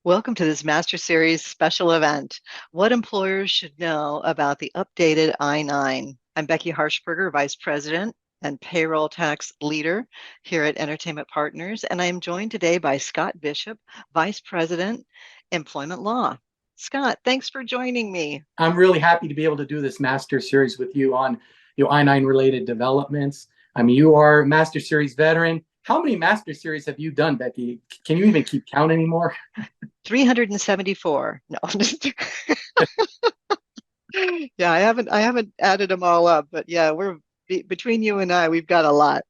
Welcome to this Master Series special event, What Employers Should Know About the Updated I-9. I'm Becky Harshberger, Vice President and Payroll Tax Leader here at Entertainment Partners, and I am joined today by Scott Bishop, Vice President, Employment Law. Scott, thanks for joining me. I'm really happy to be able to do this Master Series with you on I-9 related developments. I mean, you are a Master Series veteran. How many Master Series have you done, Becky? Can you even keep count anymore? 374. No, yeah, I haven't added them all up, but yeah, we're between you and I, we've got a lot.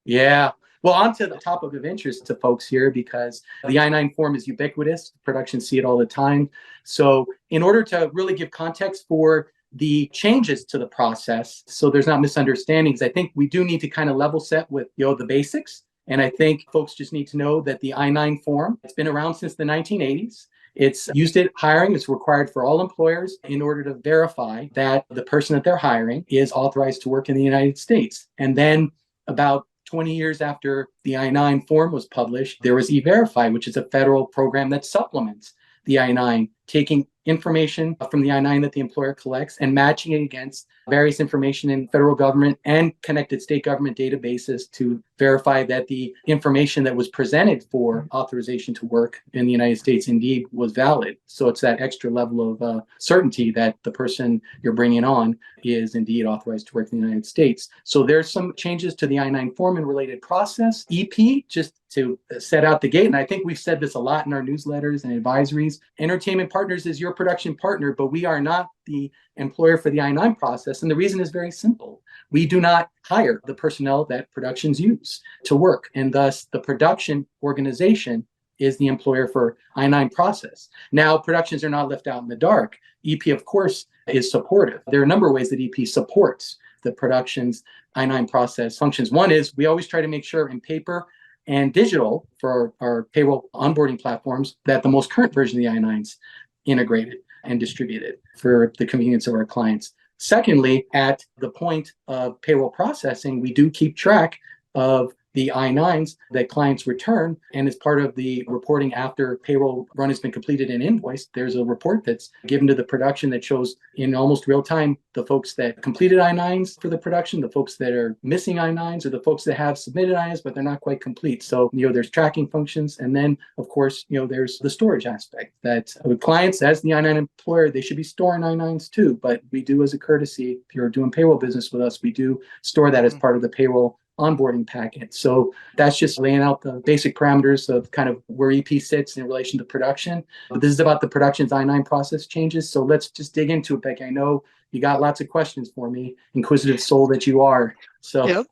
Yeah. Well, on to the topic of interest to folks here because the I-9 form is ubiquitous. Production see it all the time. So in order to really give context for the changes to the process, so there's not misunderstandings, I think we do need to kind of level set with the basics. And I think folks just need to know that the I-9 form, it's been around since the 1980s. It's used at hiring. It's required for all employers in order to verify that the person that they're hiring is authorized to work in the United States. And then about 20 years after the I-9 form was published, there was E-Verify, which is a federal program that supplements the I-9, taking information from the I-9 that the employer collects and matching it against various information in federal government and connected state government databases to verify that the information that was presented for authorization to work in the United States indeed was valid. So it's that extra level of certainty that the person you're bringing on is indeed authorized to work in the United States. So there's some changes to the I-9 form and related process. EP, just to set out the gate, and I think we've said this a lot in our newsletters and advisories, Entertainment Partners is your production partner, but we are not the employer for the I-9 process. And the reason is very simple. We do not hire the personnel that productions use to work. And thus the production organization is the employer for I-9 process. Now, productions are not left out in the dark. EP, of course, is supportive. There are a number of ways that EP supports the production's I-9 process functions. One is we always try to make sure in paper and digital for our payroll onboarding platforms that the most current version of the I-9's integrated and distributed for the convenience of our clients. Secondly, at the point of payroll processing, we do keep track of the I-9s that clients return. And as part of the reporting after payroll run has been completed and invoiced, there's a report that's given to the production that shows in almost real time the folks that completed I-9s for the production, the folks that are missing I-9s, or the folks that have submitted I-9s, but they're not quite complete. So, there's tracking functions. And then, of course, there's the storage aspect that with clients as the I-9 employer, they should be storing I-9s too. But we do, as a courtesy, if you're doing payroll business with us, we do store that as part of the payroll onboarding packet. So that's just laying out the basic parameters of kind of where EP sits in relation to production. But this is about the production's I-9 process changes. So let's just dig into it, Becky. I know you got lots of questions for me, inquisitive soul that you are. So Yep.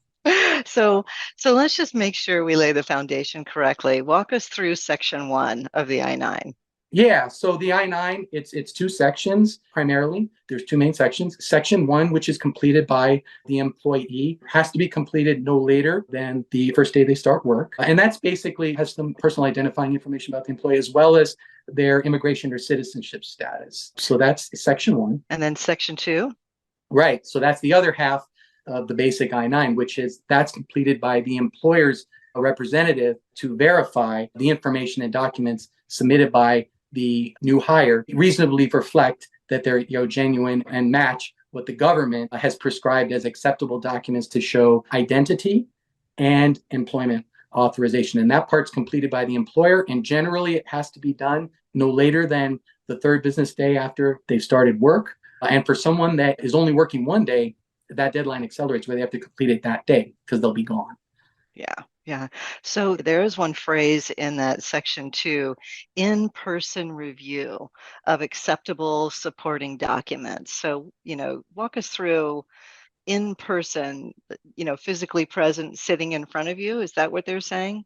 So let's just make sure we lay the foundation correctly. Walk us through section 1 of the I-9. yeah, so the I-9, it's two sections primarily. There's two main sections. Section 1, which is completed by the employee, has to be completed no later than the first day they start work. And that's basically has some personal identifying information about the employee as well as their immigration or citizenship status. So that's section 1. And then section 2? Right. So that's the other half of the basic I-9, which is that's completed by the employer's representative to verify the information and documents submitted by the new hire reasonably reflect that they're genuine and match what the government has prescribed as acceptable documents to show identity and employment authorization. And that part's completed by the employer. And generally, it has to be done no later than the third business day after they've started work. And for someone that is only working one day, that deadline accelerates where they have to complete it that day because they'll be gone. Yeah. So there is one phrase in that section 2, in-person review of acceptable supporting documents. So, walk us through in person, physically present, sitting in front of you. Is that what they're saying?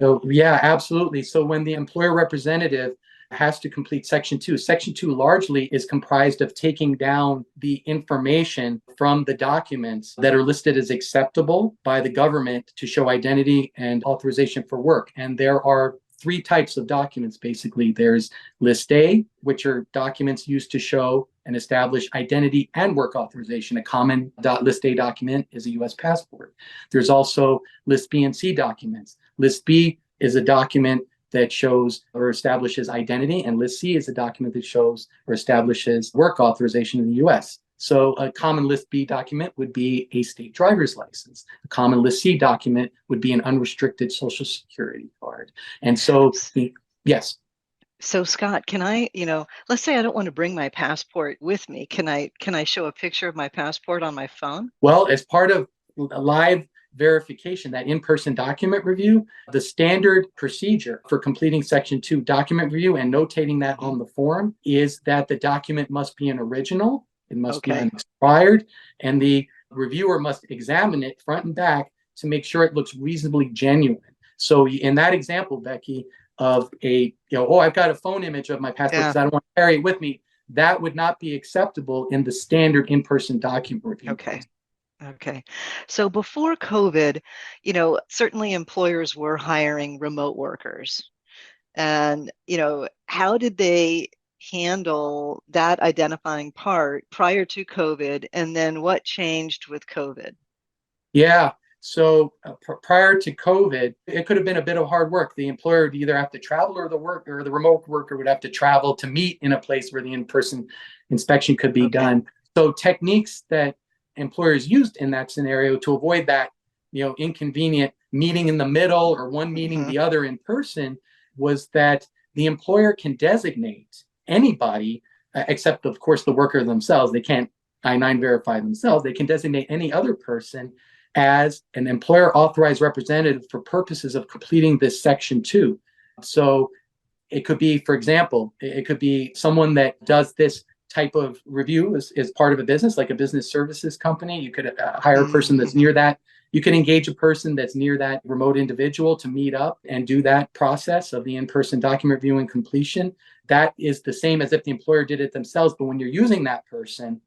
So, yeah, absolutely. So when the employer representative has to complete section 2, section 2 largely is comprised of taking down the information from the documents that are listed as acceptable by the government to show identity and authorization for work. And there are three types of documents, basically. There's List A, which are documents used to show and establish identity and work authorization. A common List A document is a U.S. passport. There's also List B and C documents. List B is a document that shows or establishes identity, and List C is a document that shows or establishes work authorization in the US. So a common List B document would be a state driver's license. A common List C document would be an unrestricted Social Security card. And so, yes. So Scott, can I, let's say I don't want to bring my passport with me. Can I show a picture of my passport on my phone? Well, as part of a live verification, that in-person document review, the standard procedure for completing Section 2 document review and notating that on the form is that the document must be an original, it must be Okay. unexpired, and the reviewer must examine it front and back to make sure it looks reasonably genuine. So in that example, Becky, of I've got a phone image of my passport Yeah. because I don't want to carry it with me, that would not be acceptable in the standard in-person document review Okay. process. Okay. So before COVID, certainly employers were hiring remote workers. And, how did they handle that identifying part prior to COVID? And then what changed with COVID? Yeah. So prior to COVID, it could have been a bit of hard work. The employer would either have to travel, or the remote worker would have to travel to meet in a place where the in-person inspection could be Okay. done. So techniques that employers used in that scenario to avoid that, inconvenient meeting in the middle or one meeting Hmm. the other in person was that the employer can designate anybody, except of course the worker themselves. They can't I-9 verify themselves. They can designate any other person as an employer authorized representative for purposes of completing this Section 2. So it could be, for example, it could be someone that does this type of review as part of a business, like a business services company. You could hire a person that's Hmm. near that. You can engage a person that's near that remote individual to meet up and do that process of the in-person document review and completion. That is the same as if the employer did it themselves. But when you're using that person,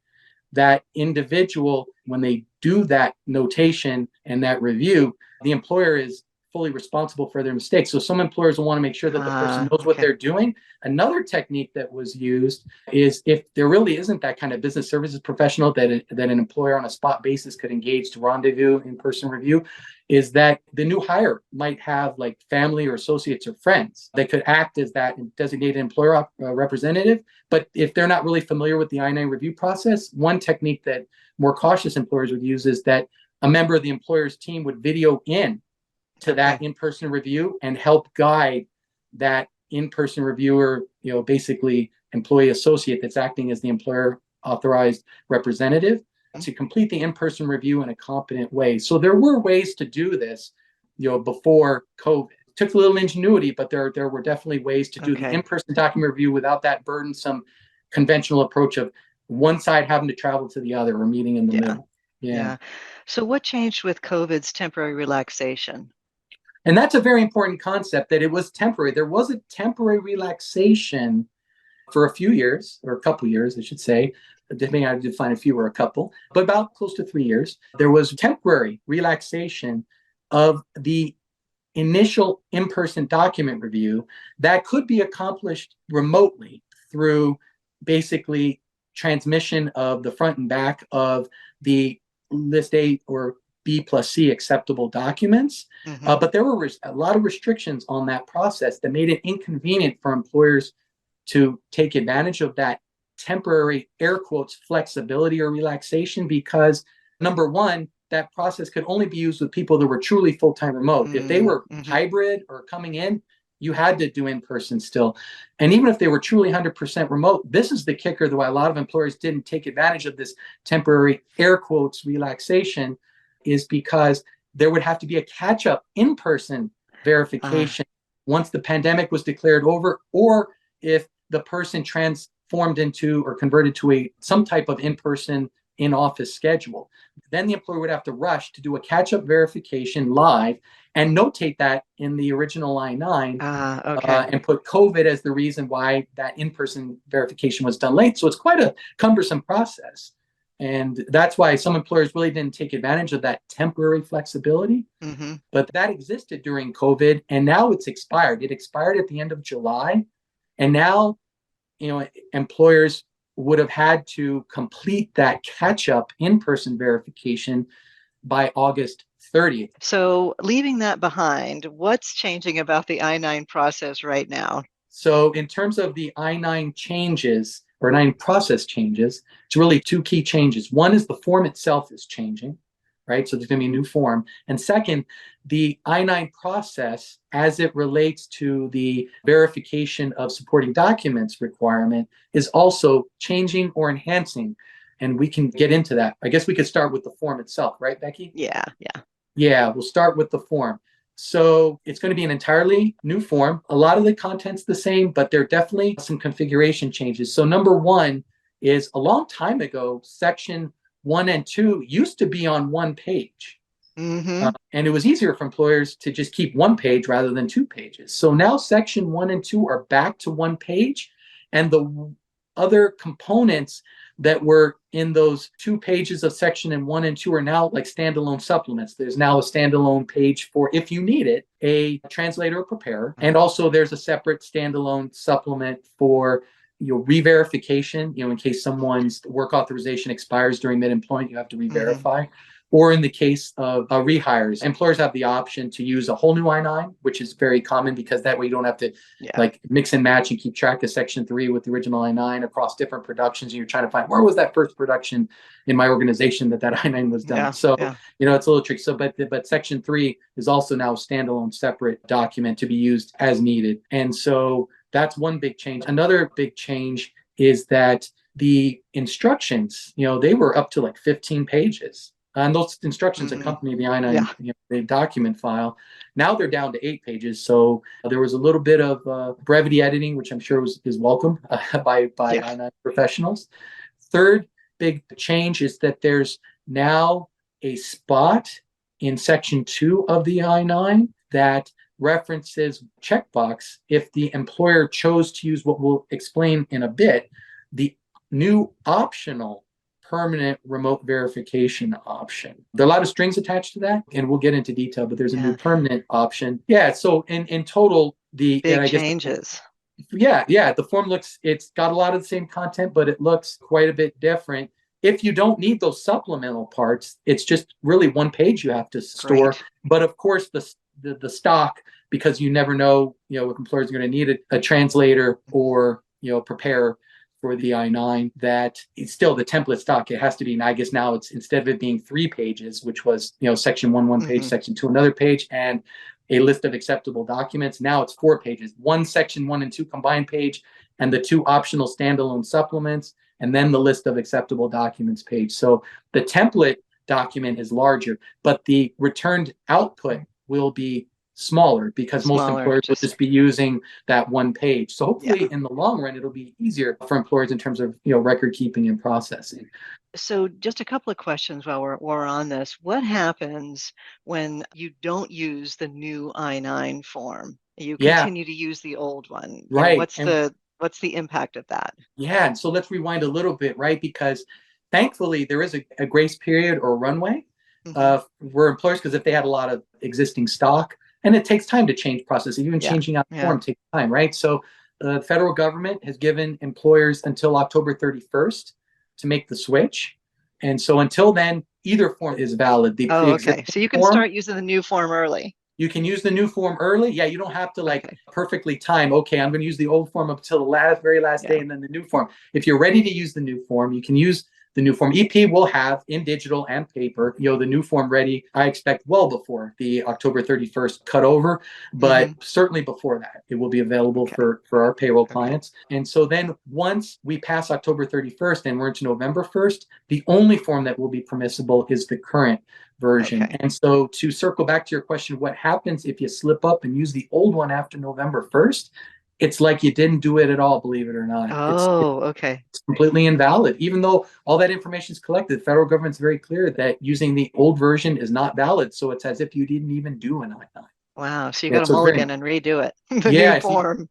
that individual, when they do that notation and that review, the employer is fully responsible for their mistakes. So some employers will want to make sure that the person knows what Okay. they're doing. Another technique that was used is if there really isn't that kind of business services professional that an employer on a spot basis could engage to rendezvous in-person review, is that the new hire might have like family or associates or friends that could act as that designated employer representative. But if they're not really familiar with the I-9 review process, one technique that more cautious employers would use is that a member of the employer's team would video in to Okay. that in-person review and help guide that in-person reviewer, basically employee associate that's acting as the employer authorized representative to complete the in-person review in a competent way. So there were ways to do this, before COVID. It took a little ingenuity, but there were definitely ways to do the Okay. in-person document review without that burdensome conventional approach of one side having to travel to the other or meeting in the Yeah. middle. Yeah. Yeah. So what changed with COVID's temporary relaxation? And that's a very important concept, that it was temporary. There was a temporary relaxation for a few years, or a couple years, I should say. Depending on how to define a few or a couple, but about close to 3 years. There was temporary relaxation of the initial in-person document review that could be accomplished remotely through basically transmission of the front and back of the List A or B plus C acceptable documents. Hmm. But there were a lot of restrictions on that process that made it inconvenient for employers to take advantage of that temporary air quotes flexibility or relaxation, because number one, that process could only be used with people that were truly full-time remote. If they were Mm-hmm. hybrid or coming in, you had to do in person still. And even if they were truly 100% remote, this is the kicker, though, why a lot of employers didn't take advantage of this temporary air quotes relaxation, is because there would have to be a catch-up in-person verification once the pandemic was declared over, or if the person transformed into or converted to some type of in-person in-office schedule. Then the employer would have to rush to do a catch-up verification live and notate that in the original I-9, Okay. and put COVID as the reason why that in-person verification was done late. So it's quite a cumbersome process. And that's why some employers really didn't take advantage of that temporary flexibility. Mm-hmm. But that existed during COVID, and now it's expired. It expired at the end of July. And now, employers would have had to complete that catch-up in-person verification by August 30th. So leaving that behind, what's changing about the I-9 process right now? So in terms of the I-9 changes or I-9 process changes, it's really two key changes. One is the form itself is changing, right? So there's going to be a new form. And second, the I-9 process, as it relates to the verification of supporting documents requirement, is also changing or enhancing. And we can get into that. I guess we could start with the form itself, right, Becky? Yeah, yeah. Yeah, we'll start with the form. So it's going to be an entirely new form. A lot of the content's the same, but there are definitely some configuration changes. So number one is a long time ago, section 1 and 2 used to be on one page. Mm-hmm. And it was easier for employers to just keep one page rather than 2 pages. So now section 1 and 2 are back to one page, and the other components that were in those 2 pages of section in 1 and 2 are now like standalone supplements. There's now a standalone page for, if you need it, a translator or preparer. And also there's a separate standalone supplement for re-verification, in case someone's work authorization expires during mid-employment, you have to Mm-hmm. re-verify. Or in the case of rehires, employers have the option to use a whole new I-9, which is very common because that way you don't have to Yeah. like mix and match and keep track of section 3 with the original I-9 across different productions. And you're trying to find where was that first production in my organization that I-9 was done. Yeah. So, Yeah. it's a little tricky. So, but section 3 is also now a standalone separate document to be used as needed. And so that's one big change. Another big change is that the instructions, they were up to like 15 pages. And those instructions Mm-hmm. accompany the I-9 Yeah. the document file. Now they're down to 8 pages. So there was a little bit of brevity editing, which I'm sure is welcome by Yeah. I-9 professionals. Third big change is that there's now a spot in section 2 of the I-9 that references checkbox if the employer chose to use what we'll explain in a bit, the new optional permanent remote verification option. There are a lot of strings attached to that, and we'll get into detail, but there's a new Yeah. permanent option. Yeah, so in total, and Big I guess, changes. yeah, the form it's got a lot of the same content, but it looks quite a bit different. If you don't need those supplemental parts, it's just really one page you have to store. Great. But of course, the stock, because you never know, if employers are going to need a translator or prepare for the I-9, that it's still the template stock. It has to be, and I guess now it's, instead of it being 3 pages, which was, section 1 page, Mm-hmm. section 2 another page, and a list of acceptable documents. Now it's 4 pages, one section 1 and 2 combined page, and the 2 optional standalone supplements, and then the list of acceptable documents page. So the template document is larger, but the returned output will be smaller because most Smaller. employers will Just just be using that one page. So hopefully yeah. in the long run, it'll be easier for employers in terms of, record keeping and processing. So just a couple of questions while we're on this. What happens when you don't use the new I-9 form? You Yeah, continue to use the old one. right. What's the impact of that? Yeah, and so let's rewind a little bit, right? Because thankfully there is a grace period or runway Hmm. where employers, because if they had a lot of existing stock, and it takes time to change process, even Yeah. changing out the Yeah. form takes time, right? So the federal government has given employers until October 31st to make the switch. And so until then, either form is valid. The Oh, okay. pre-existing So you can form, start using the new form early. you can use the new form early. Yeah, you don't have to like Okay. perfectly time, okay, I'm going to use the old form up until the very last Yeah. day and then the new form. If you're ready to use the new form, you can use the new form. EP will have in digital and paper, the new form ready, I expect well before the October 31st cutover, but Hmm. certainly before that, it will be available Okay. for our payroll Okay. clients. And so then once we pass October 31st and we're into November 1st, the only form that will be permissible is the current version. Okay. And so to circle back to your question, what happens if you slip up and use the old one after November 1st? It's like you didn't do it at all, believe it or not. Oh, okay. It's completely invalid. Even though all that information is collected, the federal government's very clear that using the old version is not valid. So it's as if you didn't even do an I-9. Wow. So you got Yeah, to so it's very, mulligan and redo it. The new yeah, so form.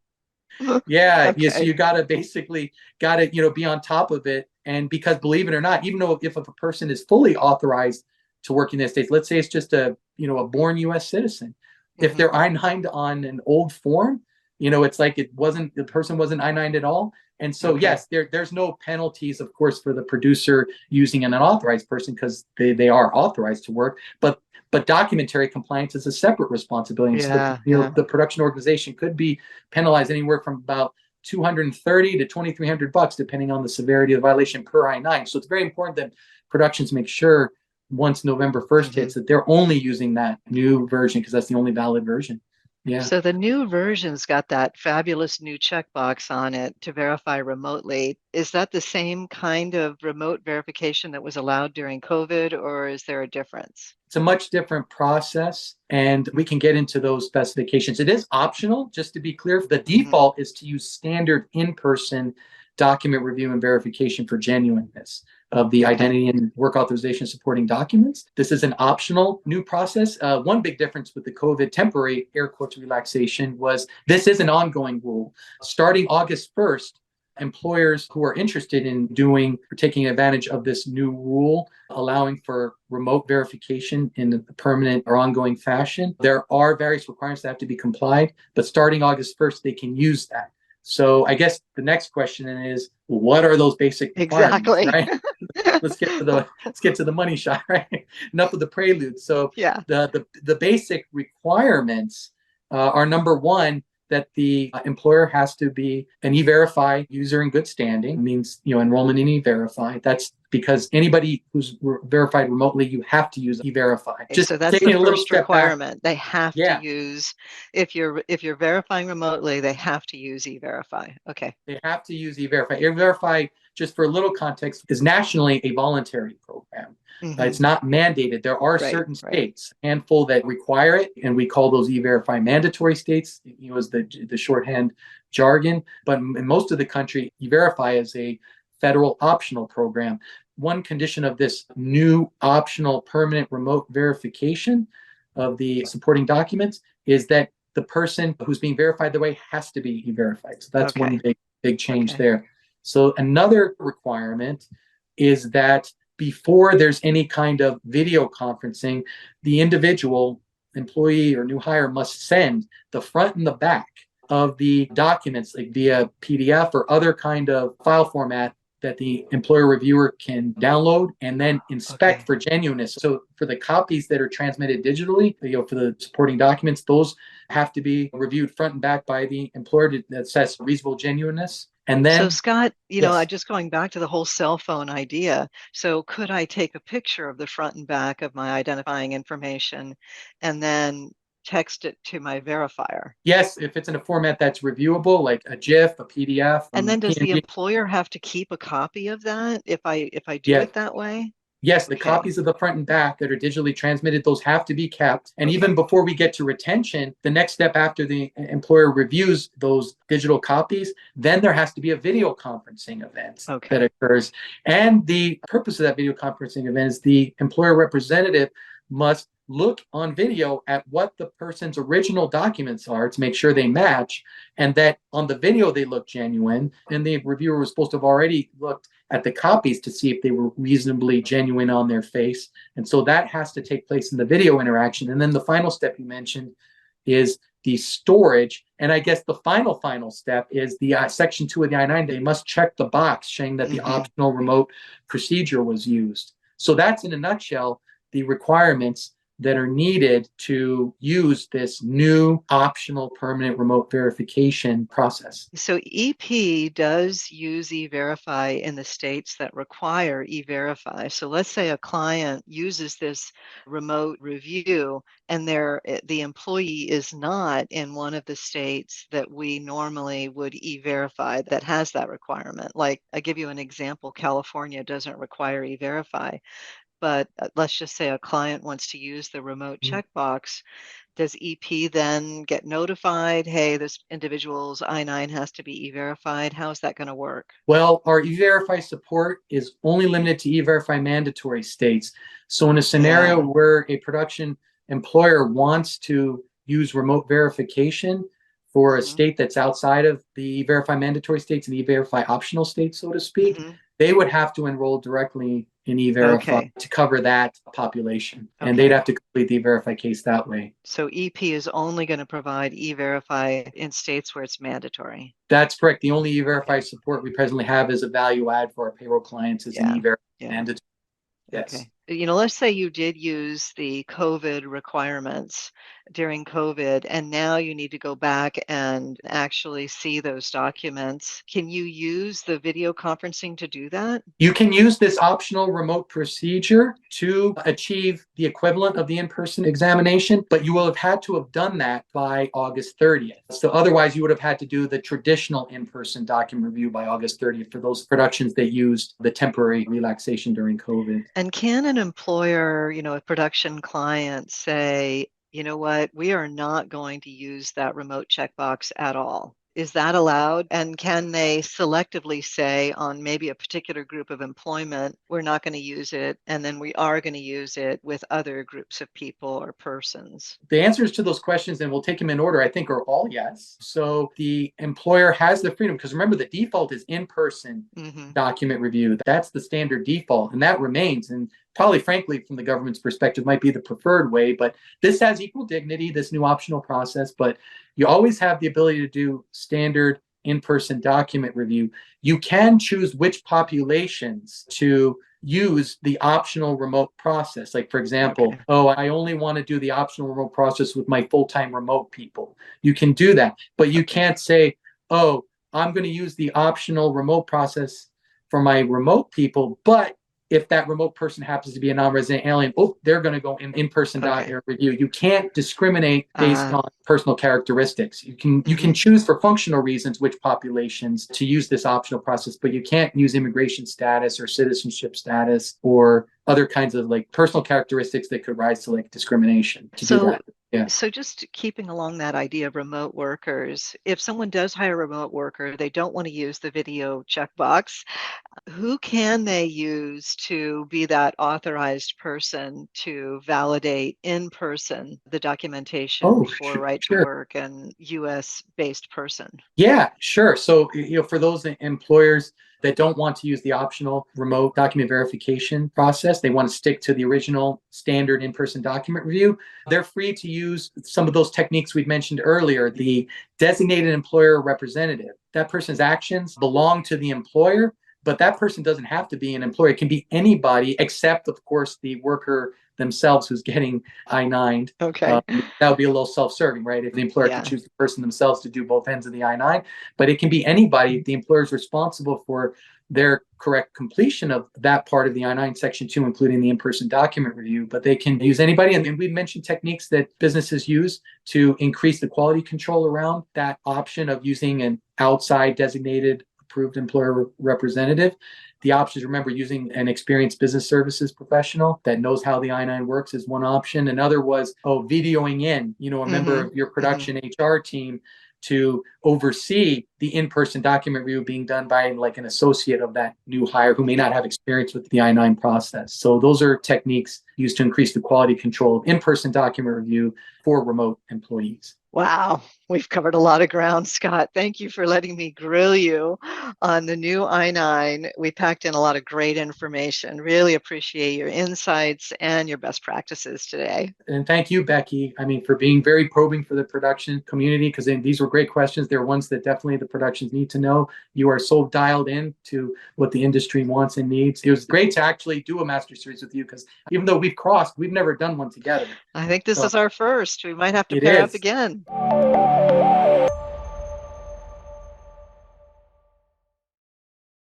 so Okay. you got to basically be on top of it. And because believe it or not, even though if a person is fully authorized to work in the States, let's say it's just a born U.S. citizen, if Hmm. they're I-9'd on an old form, it's like the person wasn't I-9'd at all. And so, Okay. yes, there's no penalties, of course, for the producer using an unauthorized person because they are authorized to work. But documentary compliance is a separate responsibility. And so Yeah, yeah. the production organization could be penalized anywhere from about 230 to 2,300 bucks, depending on the severity of the violation per I-9. So it's very important that productions make sure once November 1st Hmm. hits that they're only using that new version because that's the only valid version. Yeah. So the new version's got that fabulous new checkbox on it to verify remotely. Is that the same kind of remote verification that was allowed during COVID, or is there a difference? It's a much different process, and we can get into those specifications. It is optional, just to be clear. The Hmm. default is to use standard in-person document review and verification for genuineness of the Okay. identity and work authorization supporting documents. This is an optional new process. One big difference with the COVID temporary air quotes relaxation was this is an ongoing rule. Starting August 1st, employers who are interested in doing or taking advantage of this new rule, allowing for remote verification in a permanent or ongoing fashion, there are various requirements that have to be complied. But starting August 1st, they can use that. So I guess the next question is, what are those basic requirements, Exactly. right? Let's get to the money shot, right? Enough of the prelude. So Yeah. the basic requirements are number one, that the employer has to be an e-verify user in good standing. It means enrollment in e-verify. That's because anybody who's verified remotely, you have to use e-verify. Okay, Just so that's the taking a little first step back. requirement. They have to Yeah, use, if you're verifying remotely, they have to use E-Verify. Okay. they have to use e-verify. E-verify, just for a little context, is nationally a voluntary program. Hmm. It's not mandated. There are Right, certain right. states, a handful, that require it, and we call those e-verify mandatory states, as the shorthand jargon. But in most of the country, e-verify is a federal optional program. One condition of this new optional permanent remote verification of the supporting documents is that the person who's being verified the way has to be e-verified. So that's one Okay. big change Okay. there. So another requirement is that before there's any kind of video conferencing, the individual employee or new hire must send the front and the back of the documents, like via PDF or other kind of file format, that the employer reviewer can download and then inspect Okay. for genuineness. So for the copies that are transmitted digitally, for the supporting documents, those have to be reviewed front and back by the employer to assess reasonable genuineness. And So then, Scott, I yes, just going back to the whole cell phone idea. So could I take a picture of the front and back of my identifying information and then text it to my verifier? yes, if it's in a format that's reviewable, like a GIF, a PDF, And then does the PNG, employer have to keep a copy of that if I do yeah, it that way? yes, the Okay. copies of the front and back that are digitally transmitted, those have to be kept. And even Okay. before we get to retention, the next step after the employer reviews those digital copies, then there has to be a video conferencing event that Okay. occurs. And the purpose of that video conferencing event is the employer representative must look on video at what the person's original documents are to make sure they match, and that on the video they look genuine. And the reviewer was supposed to have already looked at the copies to see if they were reasonably genuine on their face. And so that has to take place in the video interaction. And then the final step you mentioned is the storage. And I guess the final step is the section 2 of the I-9. They must check the box showing that the Hmm. optional remote procedure was used. So that's, in a nutshell, the requirements that are needed to use this new optional permanent remote verification process. So EP does use E-Verify in the states that require E-Verify. So let's say a client uses this remote review and the employee is not in one of the states that we normally would E-Verify that has that requirement. Like I give you an example, California doesn't require E-Verify, but let's just say a client wants to use the remote checkbox. Does EP then get notified? Hey, this individual's I-9 has to be e-verified. How's that going to work? Well, our e-verify support is only limited to e-verify mandatory states. So in a scenario Yeah. where a production employer wants to use remote verification for a Hmm. state that's outside of the e-verify mandatory states and e-verify optional states, so to speak, Hmm. They would have to enroll directly in E-Verify Okay. to cover that population. And they'd Okay. have to complete the E-Verify case that way. So EP is only going to provide E-Verify in states where it's mandatory. That's correct. The only E-Verify Okay. support we presently have as a value add for our payroll clients is an Yeah. E-Verify Yeah. mandatory. Yes. Okay. Let's say you did use the COVID requirements during COVID, and now you need to go back and actually see those documents. Can you use the video conferencing to do that? You can use this optional remote procedure to achieve the equivalent of the in-person examination, but you will have had to have done that by August 30th. So otherwise, you would have had to do the traditional in-person document review by August 30th for those productions that used the temporary relaxation during COVID. And can an employer, a production client say, you know what, we are not going to use that remote checkbox at all? Is that allowed? And can they selectively say on maybe a particular group of employment, we're not going to use it, and then we are going to use it with other groups of people or persons? The answers to those questions, and we'll take them in order, I think are all yes. So the employer has the freedom, because remember, the default is in-person Hmm. document review. That's the standard default, and that remains. And probably, frankly, from the government's perspective, might be the preferred way. But this has equal dignity, this new optional process. But you always have the ability to do standard in-person document review. You can choose which populations to use the optional remote process. Like, for example, Okay. oh, I only want to do the optional remote process with my full-time remote people. You can do that, but you Okay. can't say, oh, I'm going to use the optional remote process for my remote people, but if that remote person happens to be a non-resident alien, oh, they're going to go in-person Okay. review. You can't discriminate based Uh, on personal characteristics. You can mhm. choose for functional reasons which populations to use this optional process, but you can't use immigration status or citizenship status or other kinds of like personal characteristics that could rise to like discrimination to do So, that. Yeah. so just keeping along that idea of remote workers, if someone does hire a remote worker, they don't want to use the video checkbox, who can they use to be that authorized person to validate in person the documentation Oh, for right to sure. work and US based person? Yeah, sure. So, for those employers that don't want to use the optional remote document verification process, they want to stick to the original standard in-person document review. They're free to use some of those techniques we've mentioned earlier, the designated employer representative. That person's actions belong to the employer, but that person doesn't have to be an employer. It can be anybody except, of course, the worker themselves who's getting I-9. Okay. That would be a little self-serving, right? If the employer could Yeah. choose the person themselves to do both ends of the I-9, but it can be anybody. The employer is responsible for their correct completion of that part of the I-9 Section 2, including the in-person document review, but they can use anybody. And we mentioned techniques that businesses use to increase the quality control around that option of using an outside designated approved employer representative. The options, remember, using an experienced business services professional that knows how the I-9 works is one option. Another was, videoing in, a member Hmm. of your Hmm. production HR team to oversee the in-person document review being done by like an associate of that new hire who may not have experience with the I-9 process. So those are techniques used to increase the quality control of in-person document review for remote employees. Wow, we've covered a lot of ground, Scott. Thank you for letting me grill you on the new I-9. We packed in a lot of great information. Really appreciate your insights and your best practices today. And thank you, Becky. I mean, for being very probing for the production community, because these were great questions. They're ones that definitely the productions need to know. You are so dialed in to what the industry wants and needs. It was great to actually do a master series with you, because even though we've never done one together. I think this So is our first. We might have to it pair up is. again.